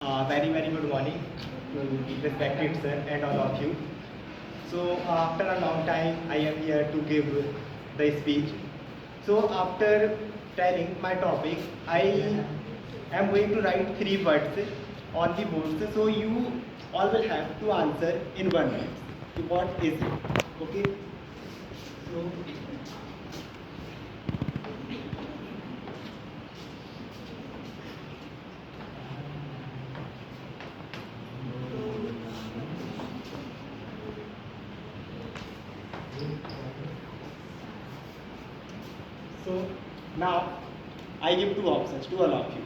Very good morning to respected sir and all of you. So after a long time, I am here to give the speech. So after telling my topic, I am going to write three words on the board. So you all will have to answer in 1 minute. What is it? Okay. So So now I give two options to all of you.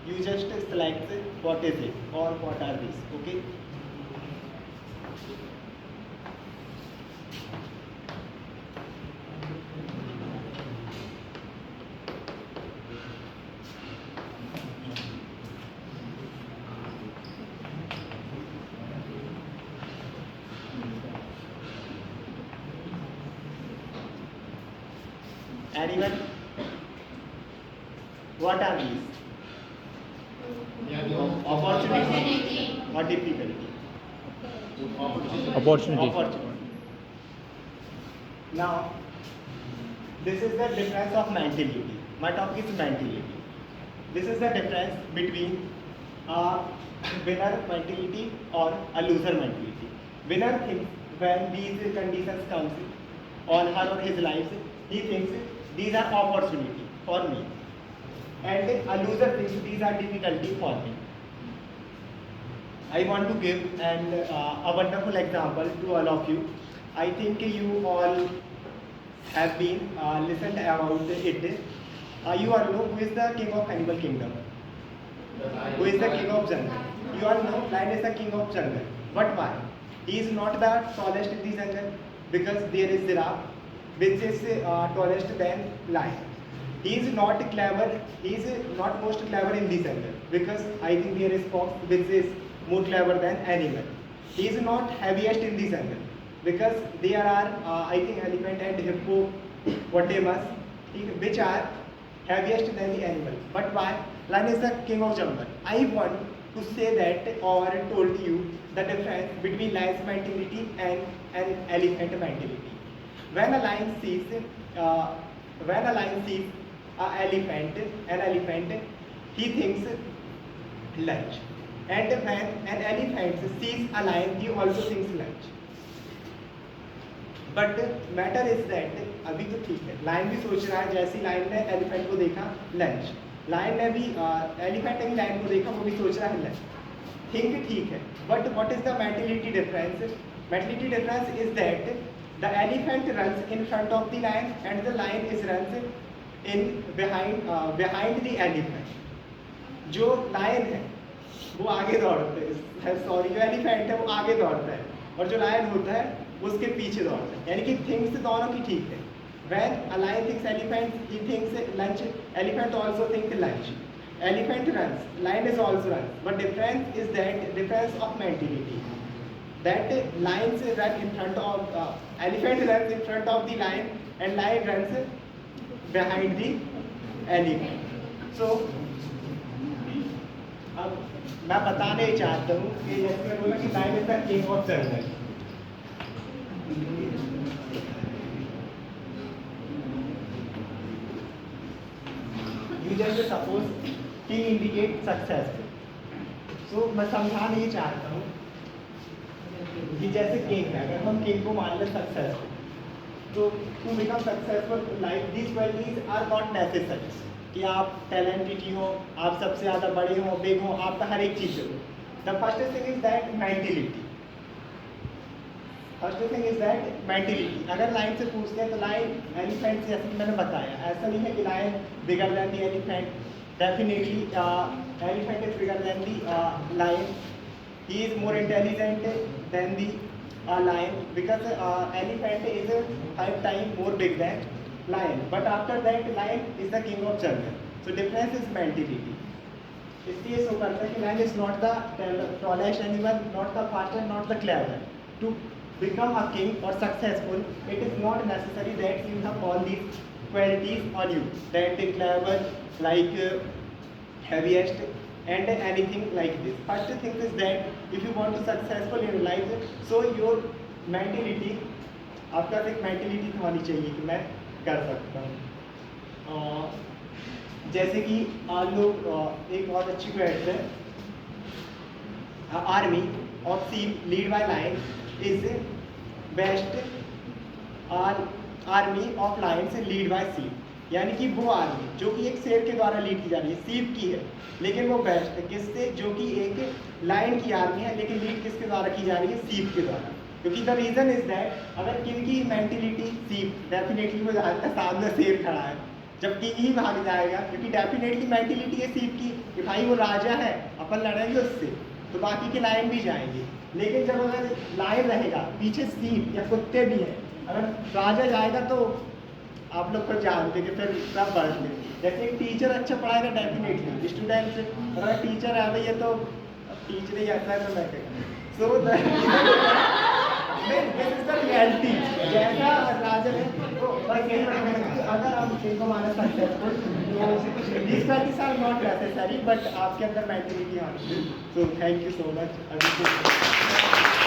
You just select what is it or what are these. Okay. Anyone? What are these? Opportunity or difficulty? Opportunity. Opportunity. Now, this is the difference of mentality. My topic is mentality. This is the difference between a winner mentality or a loser mentality. Winner thinks when these conditions comes on her or his life, he thinks these are opportunity for me. And a loser thinks these are difficulty for me. I want to give a wonderful example to all of you. I think you all have been listened about it. You all know who is the king of animal kingdom? Who is the king of jungle? You all know lion is the king of jungle. But why? He is not the tallest in the jungle because there is giraffe, which is tallest than lion. He is not clever. He is not most clever in the jungle because I think there is fox, which is more clever than animal. He is not heaviest in the jungle because there are I think elephant and hippopotamus, which are heaviest than the animal. But why? Lion is the king of jungle. I want to say that or told you the difference between lion's mentality and an elephant mentality. When a lion sees uh, when a lion sees an elephant, he thinks lunch. And when an elephant sees a lion, he also thinks lunch. But matter is that अभी तो ठीक है line भी सोच रहा है जैसे line ने एलिफेंट को देखा लंच लाइन ने भी एलिफेंट ने भी लाइन को देखा वो भी सोच रहा है लंच थिंक ठीक है but what is the mentality difference mentality difference is that the elephant runs in front of the line and the line is runs in behind the elephant जो लायन है वो आगे दौड़ते है सॉरी जो elephant है वो आगे दौड़ता है और जो लायन होता है उसके पीछे दौड़ता है यानी कि थिंग्स दोनों की ठीक है when a lion thinks elephant he thinks lunch elephant also think lunch elephant runs lion is also runs but difference is that difference of mentality that lions run in front of elephant runs in front of the lion and lion runs behind the elephant so अब मैं बताने चाहता हूँ कि जैसे मैं बोला कि line is the king of jungle you just suppose king indicate success so मैं समझाना ये चाहता हूँ कि जैसे king है अगर हम king को मान ले सक्सेसफुल तो to become successful like this qualities are not necessary कि आप टैलेंटेड हो आप सबसे ज़्यादा बड़े हो बिग हो आपका हर एक चीज़ हो the first thing is that mentality first thing is that mentality अगर लाइन से पूछते हैं तो लाइन एलिफेंट से जैसे कि मैंने बताया ऐसा नहीं है कि line bigger than the elephant definitely elephant is bigger than the line he is more intelligent then the lion because elephant is 5 times more big than lion but after that lion is the king of jungle so difference is mentality इसलिए show करता है कि lion is not the tallest animal not the fastest not the clever to become a king or successful it is not necessary that you have all these qualities on you that clever like heaviest and anything like this. First thing is that if you want to successful in life, so your mentality, आपका एक mentality होनी चाहिए कि मैं कर सकता हूँ। जैसे कि लोग एक बहुत अच्छी क्वेट है, army of sheep lead by lion is best army of lion से लीड बाय शीप, यानी कि वो आर्मी जो कि एक शेर के द्वारा लीड की जा रही है, शीप की है, लेकिन वो बेस्ट है किससे, जो कि एक लायन की आर्मी है, लेकिन लीड किसके द्वारा की जा रही है, शीप के द्वारा। क्योंकि द रीजन इज दैट अगर किंग की मेंटेलिटी शीप, डेफिनेटली वो जानता सामने शेर खड़ा है, जब किंग ही भाग जाएगा, क्योंकि डेफिनेटली मेंटेलिटी है शीप की कि भाई वो राजा है, अपन लड़ेंगे उससे, तो बाकी के लायन भी जाएंगे। लेकिन जब अगर लायन रहेगा, पीछे शीप या कुत्ते भी हैं, अगर राजा जाएगा तो आप लोग को जानते कि फिर सब बढ़ते। जैसे एक टीचर अच्छा पढ़ाएगा, डेफिनेटली स्टूडेंट, अगर टीचर है भैया तो टीचर ही आता है तो मैं कहूँ so this is the reality. जैसा राजा है तो बस यही कि अगर हम इनको माना सक्सेसफुल तो this practice are not necessary, but आपके अंदर मेंटलिटी आनी चाहिए। So thank you so much.